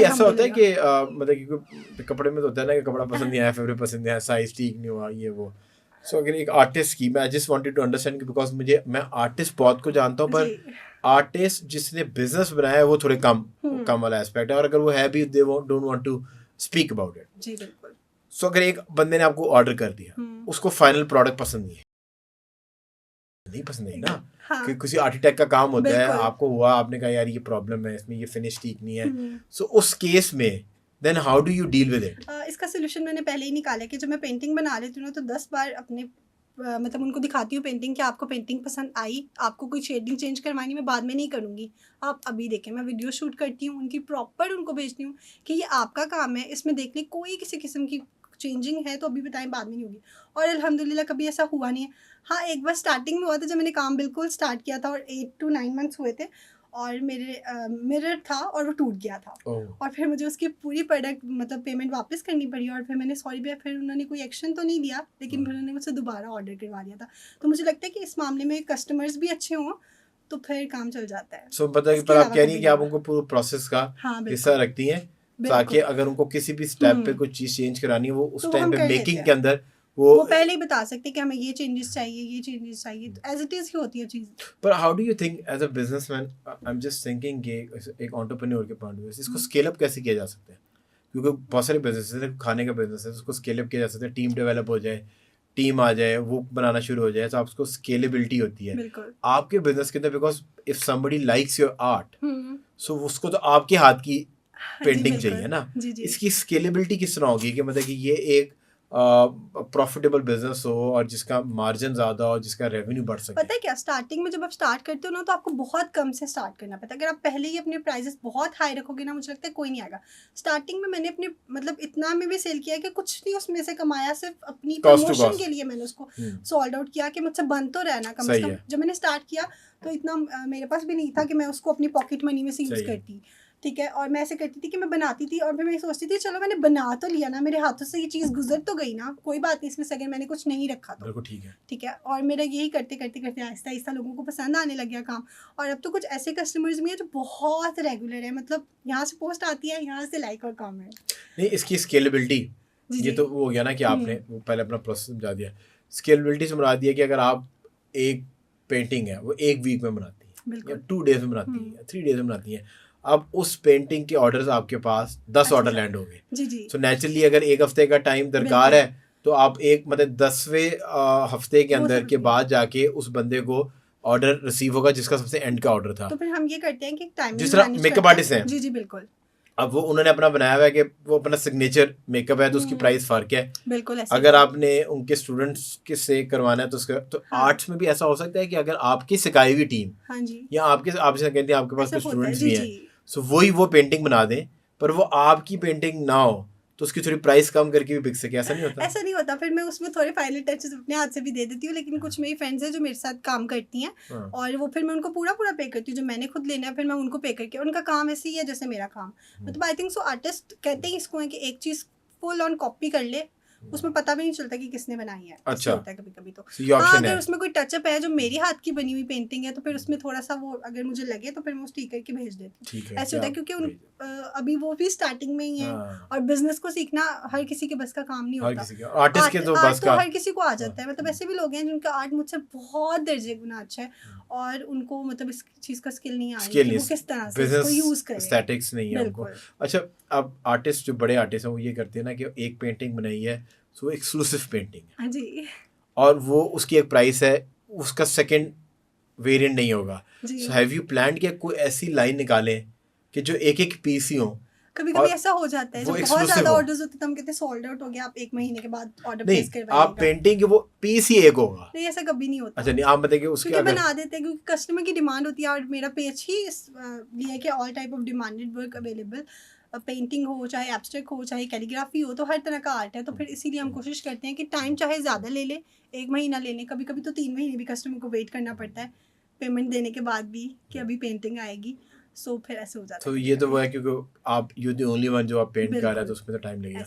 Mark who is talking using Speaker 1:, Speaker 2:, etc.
Speaker 1: कभी ऐसा होता है कि मतलब कि कपड़े में तो होता है ना कि कपड़ा पसंद नहीं आया, फैब्रिक पसंद नहीं आया, साइज ठीक नहीं हुआ, ये वो। सो अगर एक आर्टिस्ट की, मैं just wanted to understand because मैं आर्टिस्ट बहुत को जानता हूँ, पर आर्टिस्ट जिसने बिजनेस बनाया है वो थोड़े कम वाला एस्पेक्ट है, और अगर वो है भी, they don't want to speak about it.
Speaker 2: जी बिल्कुल।
Speaker 1: सो अगर एक बंदे ने आपको ऑर्डर कर दिया, उसको फाइनल प्रोडक्ट पसंद नहीं पसंद है ना,
Speaker 2: हाँ,
Speaker 1: कि किसी आर्किटेक्ट का काम होता है,
Speaker 2: बिल्कुल।
Speaker 1: आपको हुआ, आपने कहा यार ये प्रॉब्लम है इसमें, ये फिनिश ठीक नहीं है, सो उस केस में then how do you deal with it?
Speaker 2: इसका सोल्यूशन मैंने पहले ही निकाला कि जब मैं पेंटिंग बना लेती हूँ ना, तो 10 बार अपने मतलब उनको दिखाती हूँ पेंटिंग कि आपको पेंटिंग पसंद आई, आपको कोई शेडिंग चेंज करवानी मैं बाद में नहीं करूँगी, आप अभी देखें। मैं वीडियो शूट करती हूँ उनकी, प्रॉपर उनको भेजती हूँ कि ये आपका काम है, इसमें देखने कोई किसी किस्म की चेंजिंग है तो अभी बताएं, बाद में नहीं होगी। और अल्हम्दुलिल्लाह कभी ऐसा हुआ नहीं है। हाँ, एक बार स्टार्टिंग में हुआ था जब मैंने काम बिल्कुल स्टार्ट किया था और 8 to 9 मंथ्स हुए थे, और मेरे मिरर था और वो टूट गया था। और फिर मुझे उसकी पूरी प्रोडक्ट मतलब पेमेंट वापस करनी पड़ी, और फिर मैंने सॉरी भी, फिर उन्होंने कोई एक्शन तो नहीं लिया, लेकिन फिर उन्होंने मुझसे दोबारा ऑर्डर करवा दिया था। तो मुझे लगता है कि इस मामले में कस्टमर्स भी अच्छे हों तो फिर काम चल जाता है।
Speaker 1: सो मतलब पर आप कह रही हैं कि आप उनको पूरा प्रोसेस का हिस्सा रखती हैं, ताकि अगर उनको किसी भी स्टेप पे कुछ चीज चेंज करानी है, वो उस टाइम पे मेकिंग के अंदर वो
Speaker 2: पहले ही बता सकते हैं कि हमें ये चेंजेस चाहिए, ये चेंजेस चाहिए, तो एज इट इज ही होती है चीज।
Speaker 1: पर how do you think as a businessman, I am just thinking कि एक एंटरप्रेन्योर के पॉइंट ऑफ व्यू इसको स्केल अप कैसे किया जा सकता है? क्योंकि बहुत सारे बिजनेस है, खाने का बिजनेस है, उसको स्केल अप किया जा सकता है, टीम डेवलप हो जाए, टीम आ जाए, वो बनाना शुरू हो जाए, तो आपको स्केलेबिलिटी होती है आपके बिजनेस के अंदर, because if somebody likes your art, so उसको तो आपके हाथ की पेंटिंग चाहिए ना। इसकी स्केलेबिलिटी किस तरह होगी कि मतलब कि ये एक प्रॉफिटेबल बिजनेस हो और जिसका मार्जिन ज़्यादा हो, जिसका रेवेन्यू बढ़ सके?
Speaker 2: पता है क्या, स्टार्टिंग में जब आप स्टार्ट करते हो ना, तो आपको बहुत कम से स्टार्ट करना पड़ता है। अगर आप पहले ही अपने प्राइसेस बहुत हाई रखोगे ना, मुझे लगता है कोई नहीं आएगा। स्टार्टिंग में मैंने अपने मतलब इतना में भी सेल किया है कि कुछ नहीं उसमें से कमाया, सिर्फ अपनी प्रमोशन के लिए मैंने उसको सोल्ड आउट किया कि मुझसे बंद तो रहना कम से कम। जब मैंने स्टार्ट किया तो इतना मेरे पास भी नहीं था कि मैं उसको अपनी पॉकेट मनी में से यूज़ करती, ठीक है। और मैं ऐसे करती थी कि मैं बनाती थी और फिर मैं सोचती थी चलो मैंने बना तो लिया ना, मेरे हाथों से ये चीज़ गुजर तो गई ना, कोई बात नहीं, इसमें से अगर मैंने कुछ नहीं रखा तो ठीक है। और मेरा यही करते करते करते आहिस्ता आहिस्ता लोगों को पसंद आने लग गया काम। और अब तो कुछ ऐसे कस्टमर्स भी हैं जो बहुत रेगुलर है, मतलब यहाँ से पोस्ट आती है, यहाँ से लाइक और कमेंट।
Speaker 1: नहीं, इसकी स्केलेबिलिटी, ये तो वो हो गया ना कि आपने वो पहले अपना प्रोसेस समझा दिया। स्केलेबिलिटी से मुराद दिया कि अगर आप एक पेंटिंग है वो एक वीक में बनाती है या 2 डेज में बनाती है या 3 डेज में बनाती है, अब उस पेंटिंग के ऑर्डर्स आपके पास 10 ऑर्डर लैंड हो गए, सो नेचुरली अगर एक हफ्ते का टाइम दरकार है तो आप एक मतलब 10वें हफ्ते के अंदर के बाद जाके उस बंदे को ऑर्डर रिसीव होगा जिसका सबसे एंड का ऑर्डर था।
Speaker 2: तो फिर हम ये करते हैं कि टाइम
Speaker 1: जिस तरह मेकअप आर्टिस्ट हैं,
Speaker 2: जी जी बिल्कुल,
Speaker 1: अब वो उन्होंने अपना बनाया हुआ है कि वो अपना सिग्नेचर मेकअप है तो उसकी प्राइस फर्क है।
Speaker 2: बिल्कुल ऐसे
Speaker 1: अगर आपने उनके स्टूडेंट्स के से करवाना है तो उसका तो आर्ट्स में भी ऐसा हो सकता है कि अगर आपकी सिखाई हुई टीम,
Speaker 2: हाँ जी,
Speaker 1: या आपके आप जैसे कहते हैं आपके पास कुछ स्टूडेंट्स भी हैं,
Speaker 2: जी।
Speaker 1: सो वही वो पेंटिंग बना दें, पर वो आपकी पेंटिंग ना हो तो उसकी थोड़ी प्राइस कम करके भी बिक सके, ऐसा नहीं होता?
Speaker 2: ऐसा नहीं होता, फिर मैं उसमें थोड़े फाइनल टचेस अपने हाथ से भी दे देती हूँ, लेकिन कुछ मेरी फ्रेंड्स हैं जो मेरे साथ काम करती हैं और वो फिर मैं उनको पूरा पूरा पे करती हूँ। जो मैंने खुद लेना है फिर मैं उनको पे करके, उनका काम ऐसे ही है जैसे मेरा काम। मतलब आई थिंक सो आर्टिस्ट कहते हैं इसको है कि एक चीज़ फुल ऑन कॉपी कर ले, उसमें पता भी नहीं चलता कि किसने बनाई है। अच्छा होता है कभी कभी तो। हाँ, अगर उसमें कोई टचअप है जो मेरी हाथ की बनी हुई पेंटिंग है तो फिर उसमें थोड़ा सा वो अगर मुझे लगे तो फिर मैं उस ठीक करके भेज देती हूँ। ऐसे होता है क्योंकि अभी वो भी स्टार्टिंग में ही है और बिजनेस को सीखना हर किसी के बस का काम नहीं होता।
Speaker 1: आर्टिस्ट के तो बस का
Speaker 2: हर किसी को आ जाता है। मतलब ऐसे भी लोग हैं जिनका आर्ट मुझसे बहुत दर्जे गुना अच्छा है और उनको मतलब इस चीज़ का स्किल नहीं आ रही कि वो किस तरह से इसको यूज़ करें,
Speaker 1: स्टैटिक्स नहीं है उनको। अच्छा, अब आर्टिस्ट जो बड़े आर्टिस्ट हैं वो ये करते हैं ना कि एक पेंटिंग बनाई है सो एक्सक्लूसिव पेंटिंग है
Speaker 2: जी, और
Speaker 1: वो उसकी एक प्राइस है, उसका सेकंड वेरिएंट नहीं होगा। सो हैव यू प्लान कि कोई ऐसी लाइन निकालें कि जो एक एक पीस ही हो?
Speaker 2: कभी कभी ऐसा हो जाता है जब बहुत ज्यादा ऑर्डर्स होते हैं तो हम कहते हैं सोल्ड आउट हो गया, आप 1 महीने के बाद ऑर्डर प्लेस करवाइएगा।
Speaker 1: आप पेंटिंग के वो पीस ही एक होगा?
Speaker 2: नहीं, ऐसा कभी नहीं होता।
Speaker 1: अच्छा नहीं, आप बताइए उसके
Speaker 2: अगर बना देते हैं क्योंकि कस्टमर की डिमांड होती है और मेरा पेज ही ये है कि all type of demanded work available, painting हो चाहे एब्स्ट्रैक्ट हो चाहे कैलीग्राफी हो, तो हर तरह का आर्ट है। तो फिर इसीलिए हम कोशिश करते हैं कि टाइम चाहे ज़्यादा ले ले, 1 महीना ले लें, कभी कभी तो 3 महीने भी कस्टमर को वेट करना पड़ता है पेमेंट देने के बाद भी कि अभी पेंटिंग आएगी। सो फिर ऐसे हो जाता है।
Speaker 1: तो ये तो वो है क्योंकि आप यू द ओनली वन जो आप पेंट कर रहे हैं तो उसमें तो टाइम लगेगा।